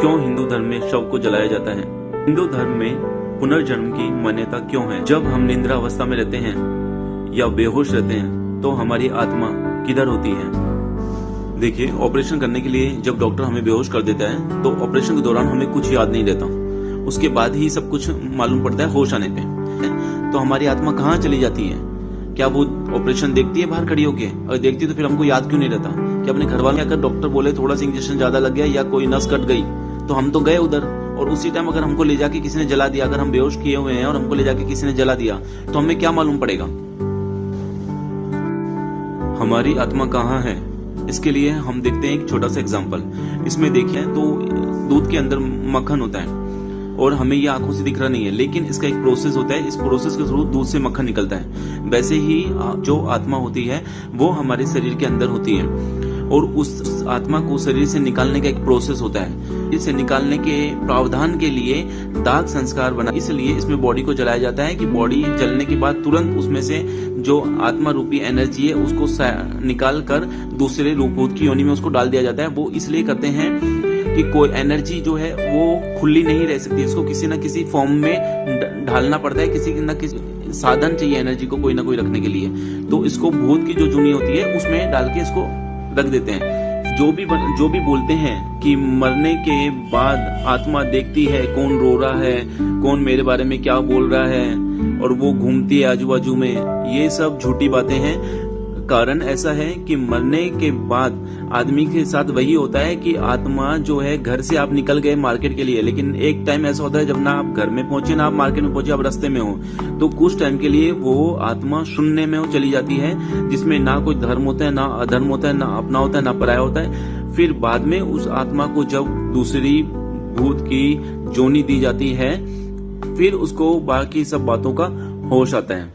क्यों हिंदू धर्म में शव को जलाया जाता है? हिंदू धर्म में पुनर्जन्म की मान्यता क्यों है? जब हम निद्रा अवस्था में रहते हैं या बेहोश रहते हैं तो हमारी आत्मा किधर होती है? देखिए, ऑपरेशन करने के लिए जब डॉक्टर हमें बेहोश कर देता है तो ऑपरेशन के दौरान हमें कुछ याद नहीं रहता, उसके बाद ही सब कुछ मालूम पड़ता है होश आने पे। तो हमारी आत्मा कहाँ चली जाती है? क्या वो ऑपरेशन देखती है बाहर खड़ी होके? और देखती तो फिर हमको याद क्यों नहीं रहता? कि अपने घर वाले अगर डॉक्टर बोले थोड़ा सा इंजेक्शन ज्यादा लग गया या कोई नस कट गई तो हम तो गए उधर, और उसी टाइम अगर हमको ले जाके किसी ने जला दिया, अगर हम बेहोश किए हुए हैं और हमको ले जाके किसी ने जला दिया तो हमें क्या मालूम पड़ेगा हमारी आत्मा कहाँ है? इसके लिए हम देखते हैं एक छोटा सा एग्जांपल। इसमें देखिए तो दूध के अंदर मक्खन होता है और हमें ये आंखों से दिख रहा नहीं है, लेकिन इसका एक प्रोसेस होता है, इस प्रोसेस के थ्रू दूध से मक्खन निकलता है। वैसे ही जो आत्मा होती है वो हमारे शरीर के अंदर होती है और उस आत्मा को शरीर से निकालने का एक प्रोसेस होता है। इसे निकालने के प्रावधान के लिए दाग संस्कार बना, इसलिए इसमें बॉडी को जलाया जाता है कि बॉडी जलने के बाद तुरंत उसमें से जो आत्मा रूपी एनर्जी है उसको निकाल कर दूसरे रूप की योनि में उसको डाल दिया जाता है। वो इसलिए करते हैं कि कोई एनर्जी जो है वो खुली नहीं रह सकती, इसको किसी न किसी फॉर्म में ढालना पड़ता है, किसी न किसी साधन चाहिए एनर्जी को कोई ना कोई रखने के लिए। तो इसको भूत की जो जूनी होती है उसमें डाल के इसको रख देते हैं। जो भी बोलते हैं कि मरने के बाद आत्मा देखती है कौन रो रहा है, कौन मेरे बारे में क्या बोल रहा है और वो घूमती है आजू बाजू में, ये सब झूठी बातें हैं। कारण ऐसा है कि मरने के बाद आदमी के साथ वही होता है कि आत्मा जो है, घर से आप निकल गए मार्केट के लिए, लेकिन एक टाइम ऐसा होता है जब ना आप घर में पहुंचे ना आप मार्केट में पहुंचे, आप रास्ते में हो, तो कुछ टाइम के लिए वो आत्मा शून्य में चली जाती है, जिसमें ना कोई धर्म होता है, ना अधर्म होता है, ना अपना होता है, ना पराया होता है। फिर बाद में उस आत्मा को जब दूसरी भूत की जोनी दी जाती है फिर उसको बाकी सब बातों का होश आता है।